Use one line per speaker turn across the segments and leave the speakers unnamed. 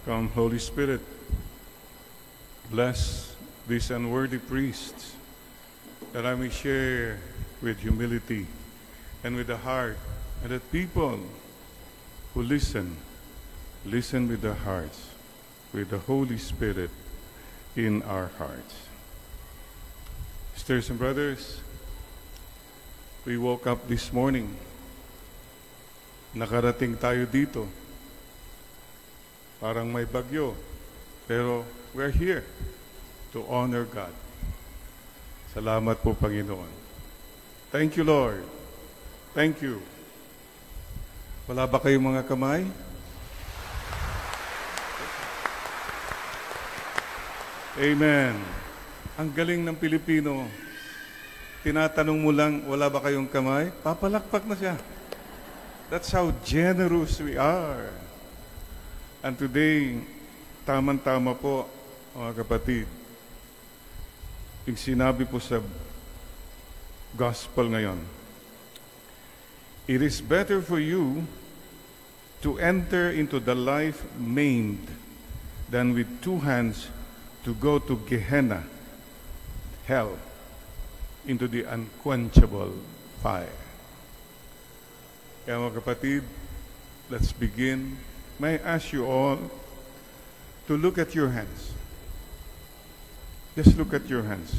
Come, Holy Spirit, bless these unworthy priests, that I may share with humility and with the heart, and that people who listen with their hearts, with the Holy Spirit in our hearts. Sisters and brothers, we woke up this morning. Nakarating tayo dito. Parang may bagyo, pero we're here to honor God. Salamat po, Panginoon. Thank you, Lord. Thank you. Wala ba kayong mga kamay? Amen. Ang galing ng Pilipino. Tinatanong mo lang, wala ba kayong kamay? Papalakpak na siya. That's how generous we are. And today, tamang-tama po, mga kapatid, yung sinabi po sa gospel ngayon, it is better for you to enter into the life maimed than with two hands to go to Gehenna, hell, into the unquenchable fire. Kaya mga kapatid, let's begin. May I ask you all to look at your hands. Just look at your hands.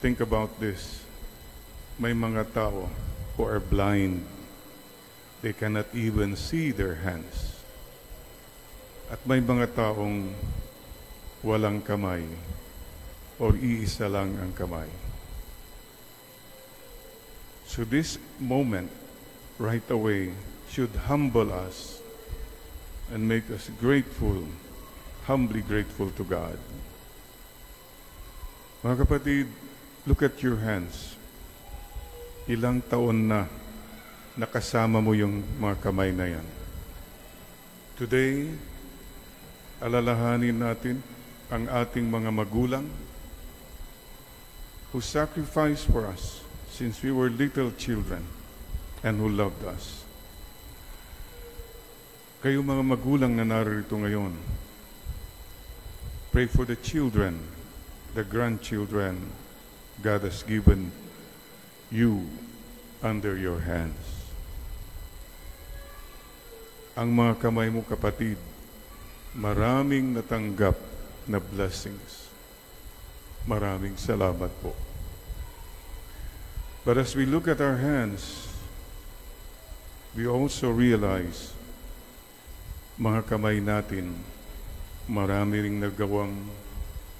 Think about this. May mga tao who are blind. They cannot even see their hands. At may mga taong walang kamay or iisa lang ang kamay. So this moment, right away, should humble us and make us grateful, humbly grateful to God. Mga kapatid, look at your hands. Ilang taon na nakasama mo yung mga kamay na yan. Today, alalahanin natin ang ating mga magulang who sacrificed for us since we were little children and who loved us. Kayo mga magulang na narito ngayon, pray for the children, the grandchildren God has given you under your hands. Ang mga kamay mo, kapatid, maraming natanggap na blessings. Maraming salamat po. But as we look at our hands, we also realize, mga kamay natin, marami ring nagawang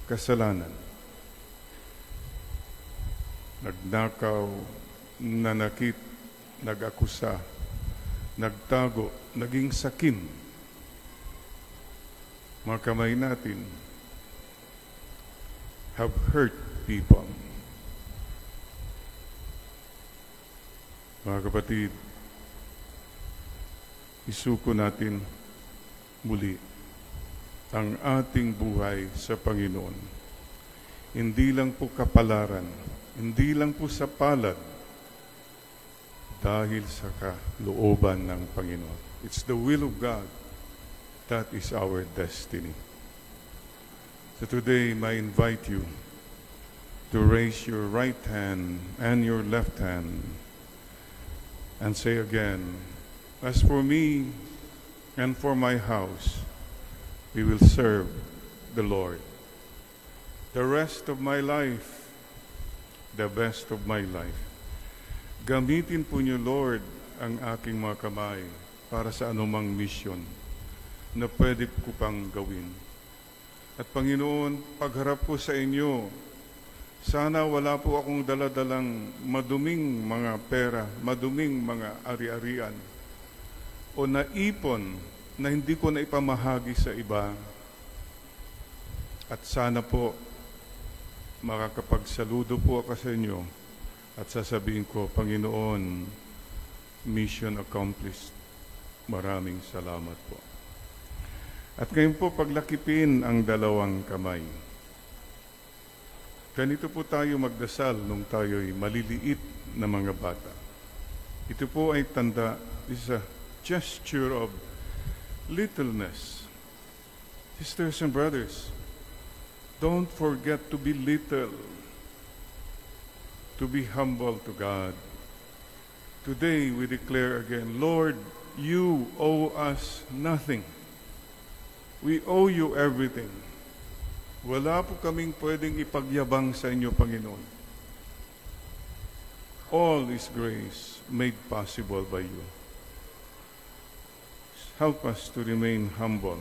kasalanan. Nagnakaw, nanakit, nag-akusa, nagtago, naging sakim. Mga kamay natin have hurt people. Mga kapatid, isuko natin muli ang ating buhay sa Panginoon. Hindi lang po kapalaran, hindi lang po sa palad, dahil sa kalooban ng Panginoon. It's the will of God. That is our destiny. So today, I invite you to raise your right hand and your left hand and say again, as for me and for my house, we will serve the Lord. The rest of my life, the best of my life, gamitin po niyo, Lord, ang aking mga kamay para sa anumang mission na pwede ko pang gawin. At Panginoon, pagharap ko sa inyo, sana wala po akong daladalang maduming mga pera, maduming mga ari-arian, o naipon na hindi ko na ipamahagi sa iba. At sana po, makakapagsaludo po ako sa inyo at sasabihin ko, Panginoon, mission accomplished. Maraming salamat po. At ngayon po, paglakipin ang dalawang kamay. Ganito po tayo magdasal nung tayo'y maliliit na mga bata. Ito po ay tanda, this is a gesture of littleness. Sisters and brothers, don't forget to be little, to be humble to God. Today we declare again, Lord, you owe us nothing. We owe you everything. Wala po kaming pwedeng ipagyabang sa inyo, Panginoon. All is grace made possible by you. Help us to remain humble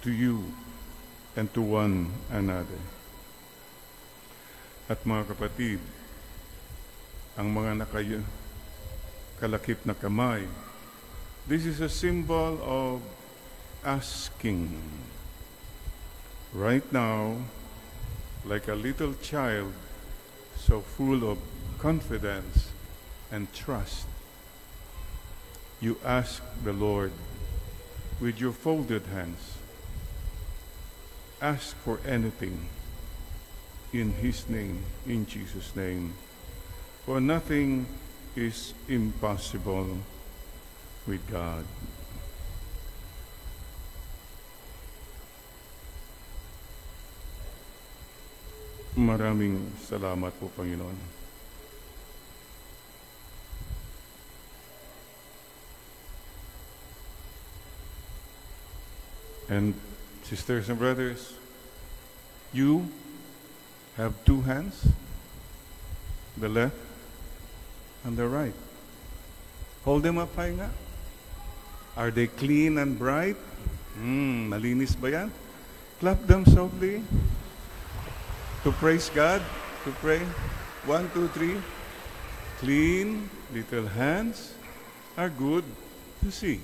to you and to one another. At mga kapatid, ang mga kalakip na kamay, this is a symbol of asking. Right now, like a little child, so full of confidence and trust, you ask the Lord with your folded hands. Ask for anything in His name, in Jesus' name. For nothing is impossible with God. Maraming salamat po, Panginoon. And sisters and brothers, you have two hands, the left and the right. Hold them up high nga. Are they clean and bright? Malinis ba yan? Clap them softly. To praise God, to pray. 1, 2, 3. Clean little hands are good to see.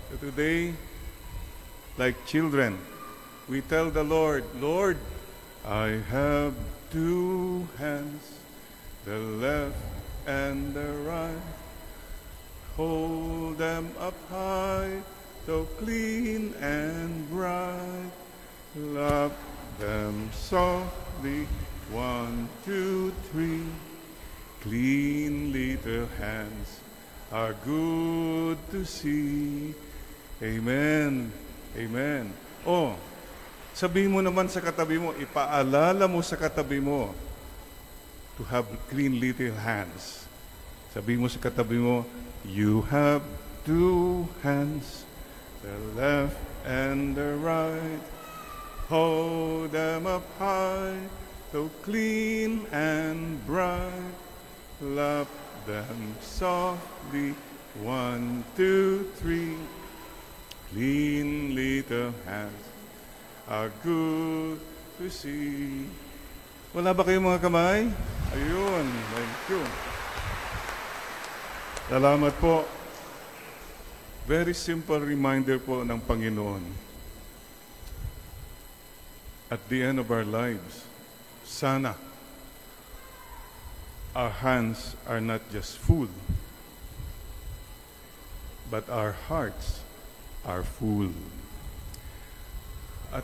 So today, like children, we tell the Lord, Lord, I have two hands, the left and the right. Hold them up high, so clean and bright. Love them softly, 1, 2, 3. Clean little hands are good to see. Amen. Amen. Oh, sabihin mo naman sa katabi mo, ipaalala mo sa katabi mo to have clean little hands. Sabihin mo sa katabi mo, you have two hands, the left and the right. Hold them up high, so clean and bright. Lap them softly, 1, 2, 3. Clean little hands are good to see. Wala ba kayong mga kamay? Ayun, thank you. Salamat po. Very simple reminder po ng Panginoon. At the end of our lives, sana our hands are not just full, but our hearts are full. At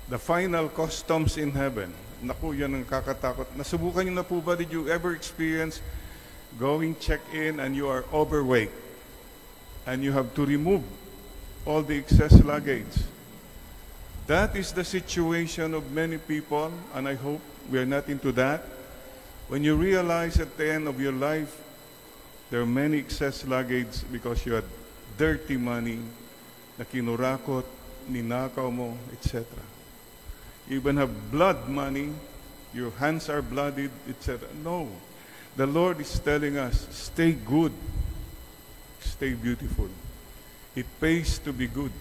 the final customs in heaven, naku, yan ang kakatakot. Nasubukan niyo na po ba? Did you ever experience going check-in and you are overweight and you have to remove all the excess luggage? That is the situation of many people, and I hope we are not into that. When you realize at the end of your life, there are many excess luggage because you had dirty money na kinurakot, ninakaw mo, etc. You even have blood money, your hands are bloodied, etc. No. The Lord is telling us, stay good, stay beautiful. It pays to be good.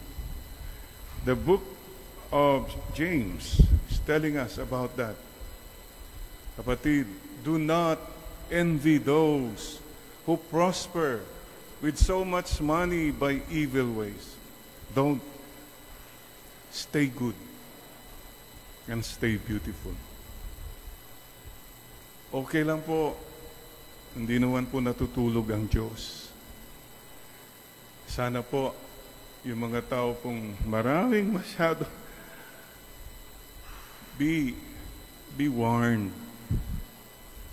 The book of James is telling us about that. Kapatid, do not envy those who prosper with so much money by evil ways. Don't. Stay good and stay beautiful. Okay lang po, hindi naman po natutulog ang Diyos. Sana po, yung mga tao pong maraming masyado, be warned.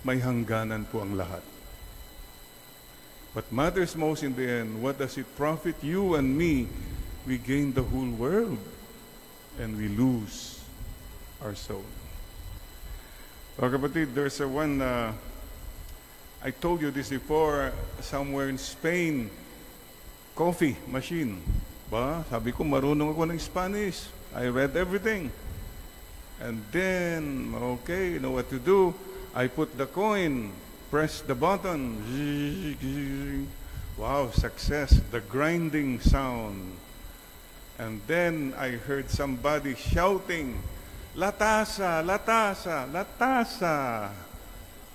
May hangganan po ang lahat. What matters most in the end, what does it profit you and me? We gain the whole world and we lose our soul. Mga kapatid, there's a one, I told you this before, somewhere in Spain, coffee machine. Ba? Sabi ko, marunong ako ng Spanish. I read everything. And then, okay, you know what to do. I put the coin, press the button. Wow, success. The grinding sound. And then I heard somebody shouting, "Latasa, latasa, latasa."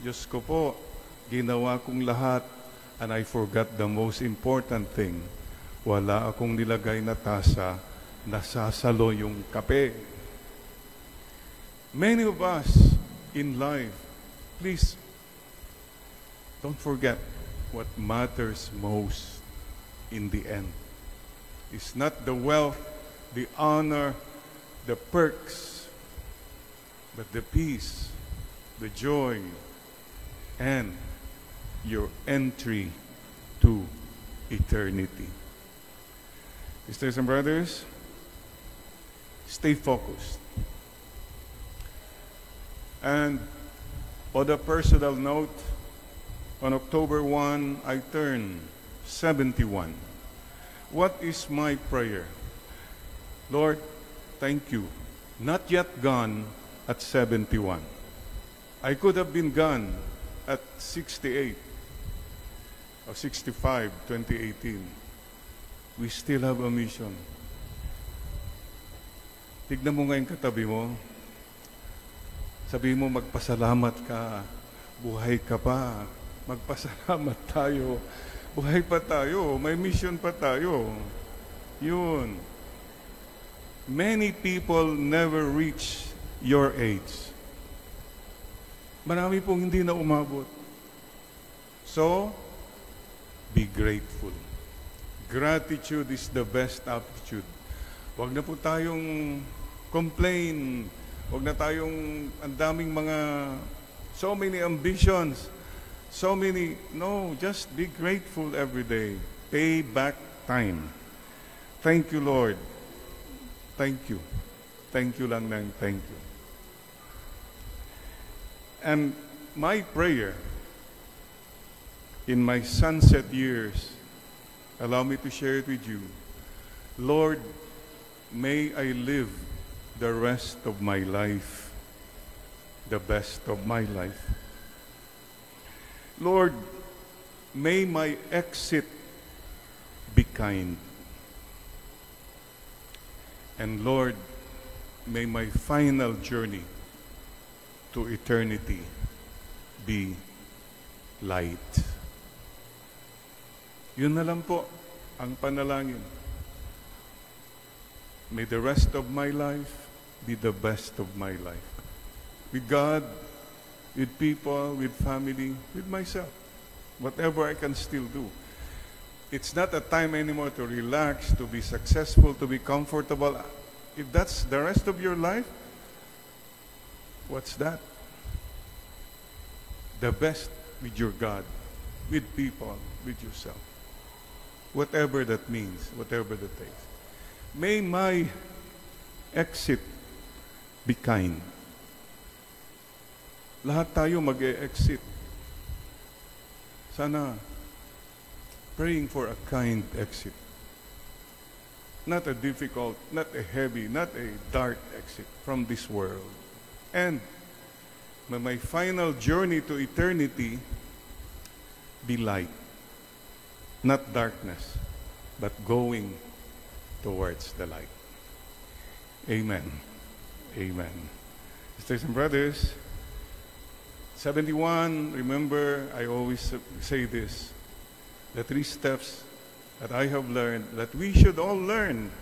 Diyos ko po, ginawa kong lahat and I forgot the most important thing. Wala akong nilagay na tasa, nasasalo yung kape. Many of us in life, please, don't forget what matters most in the end. It's not the wealth, the honor, the perks, but the peace, the joy, and your entry to eternity. Sisters and brothers, stay focused. And on a personal note, on October 1, I turned 71. What is my prayer? Lord, thank you. Not yet gone at 71. I could have been gone at 68 or 65, 2018. We still have a mission. Tignan mo ngayon katabi mo. Sabi mo, magpasalamat ka. Buhay ka pa. Magpasalamat tayo. Buhay pa tayo. May mission pa tayo. Yun. Many people never reach your age. Marami pong hindi na umabot. So, be grateful. Gratitude is the best attitude. Huwag na po tayong complain. Huwag na tayong ang daming mga so many ambitions. So many, no, just be grateful every day. Pay back time. Thank you, Lord. Thank you. Thank you lang ng thank you. And my prayer in my sunset years, allow me to share it with you. Lord, may I live the rest of my life, the best of my life. Lord, may my exit be kind. And Lord, may my final journey to eternity be light. Yun na lang po ang panalangin. May the rest of my life be the best of my life. With God, with people, with family, with myself. Whatever I can still do. It's not a time anymore to relax, to be successful, to be comfortable. If that's the rest of your life, what's that? The best with your God, with people, with yourself. Whatever that means, whatever that takes. May my exit be kind. Lahat tayo mag-e-exit. Sana praying for a kind exit. Not a difficult, not a heavy, not a dark exit from this world. And may my final journey to eternity be light. Not darkness, but going towards the light. Amen. Amen. Sisters and brothers, 71, remember, I always say this, the 3 steps that I have learned, that we should all learn,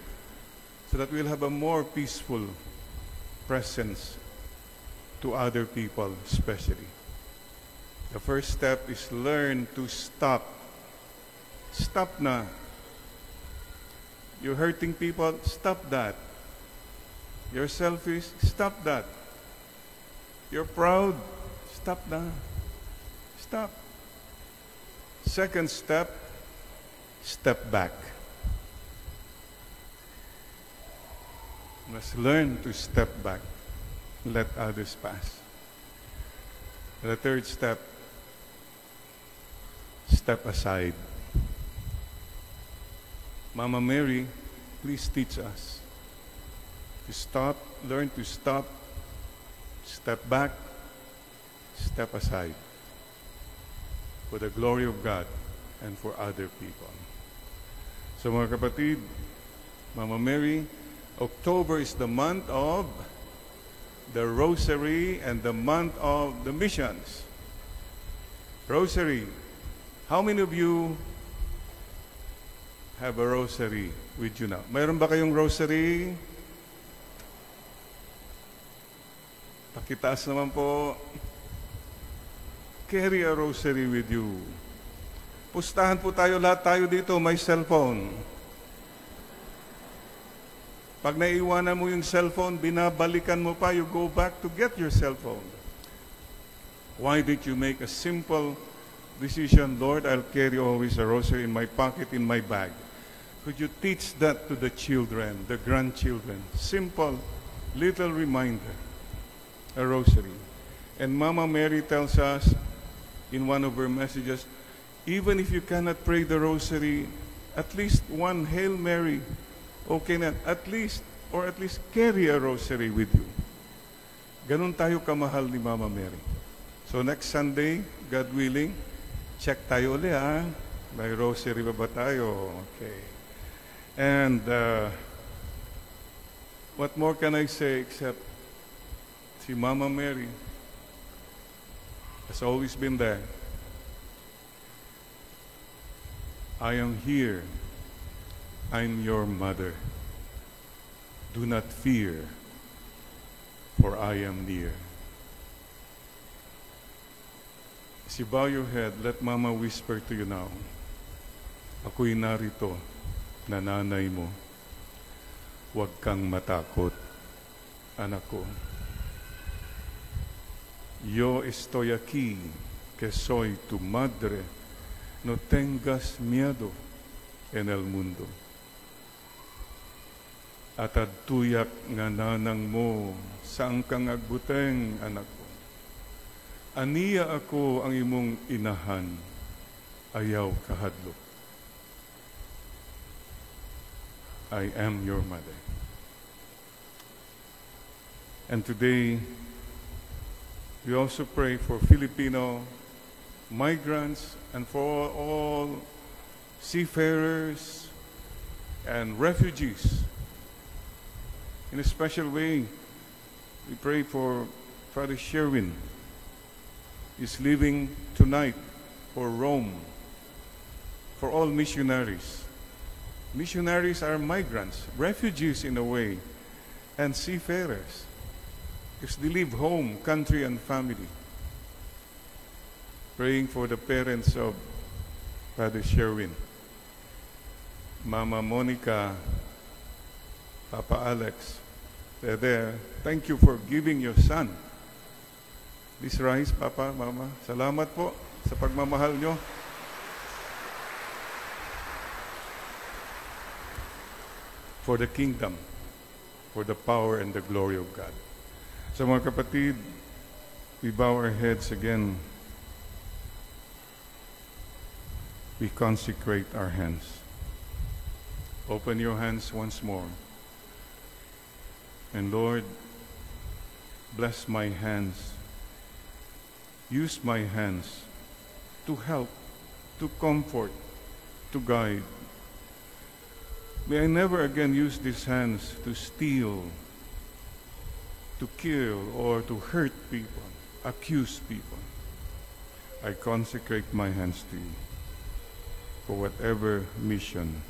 so that we'll have a more peaceful presence to other people, especially. The first step is learn to stop. Stop na. You're hurting people, stop that. You're selfish, stop that. You're proud, stop na. Stop. Second step, step back. Must learn to step back. Let others pass. The third step, step aside. Mama Mary, please teach us to stop, learn to stop, step back, step aside for the glory of God and for other people. So mga kapatid, Mama Mary, October is the month of the Rosary and the month of the missions. Rosary. How many of you have a rosary with you now? Mayroon ba kayong rosary? Pakitaas naman po. Carry a rosary with you. Pustahan po tayo, lahat tayo dito, may cellphone. Pag naiwanan mo yung cellphone, binabalikan mo pa, you go back to get your cellphone. Why did you make a simple decision, Lord, I'll carry always a rosary in my pocket, in my bag? Could you teach that to the children, the grandchildren? Simple, little reminder, a rosary. And Mama Mary tells us in one of her messages, even if you cannot pray the rosary, at least one Hail Mary, okay na, at least carry a rosary with you. Ganun tayo kamahal ni Mama Mary. So next Sunday, God willing, check tayo ulit, ha? May rosary ba tayo? Okay. And what more can I say except si Mama Mary has always been there. I am here. I'm your mother. Do not fear, for I am near. As you bow your head, let Mama whisper to you now, ako'y narito, nanay mo. Huwag kang matakot, anak ko. Yo estoy aquí, que soy tu madre. No tengas miedo en el mundo. At adtuyak nga nanang mo, saan kang agbuteng, anak ko. Aniya ako ang imong inahan, ayaw kahadlok. I am your mother. And today, we also pray for Filipino migrants and for all seafarers and refugees. In a special way, we pray for Father Sherwin. He's leaving tonight for Rome, for all missionaries. Missionaries are migrants, refugees in a way, and seafarers, because they leave home, country, and family. Praying for the parents of Father Sherwin, Mama Monica, Papa Alex. They're there. Thank you for giving your son. Please rise, Papa, Mama. Salamat po sa pagmamahal nyo. For the kingdom, for the power and the glory of God. So mga kapatid, we bow our heads again. We consecrate our hands. Open your hands once more. And Lord, bless my hands. Use my hands to help, to comfort, to guide. May I never again use these hands to steal, to kill, or to hurt people, accuse people. I consecrate my hands to you for whatever mission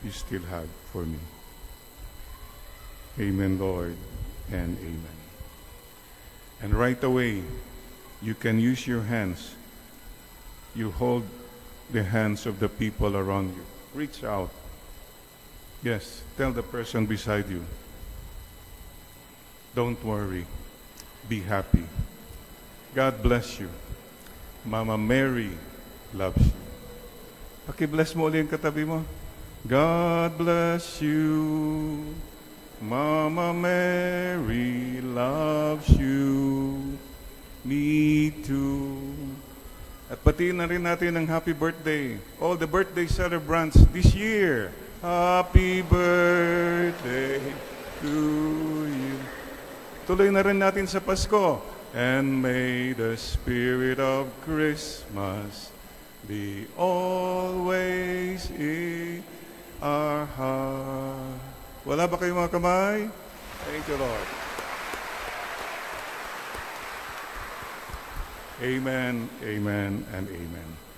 you still have for me. Amen, Lord, and amen. And right away, you can use your hands. You hold the hands of the people around you. Reach out. Yes, tell the person beside you, don't worry, be happy. God bless you. Mama Mary loves you. Paki-bless mo ulit yung katabi mo. God bless you. Mama Mary loves you. Me too. At pati na rin natin ang happy birthday. All the birthday celebrants this year. Happy birthday to you. Tuloy na rin natin sa Pasko. And may the spirit of Christmas be always in our heart. Wala ba kayong mga kamay? Thank you, Lord. Amen, amen, and amen.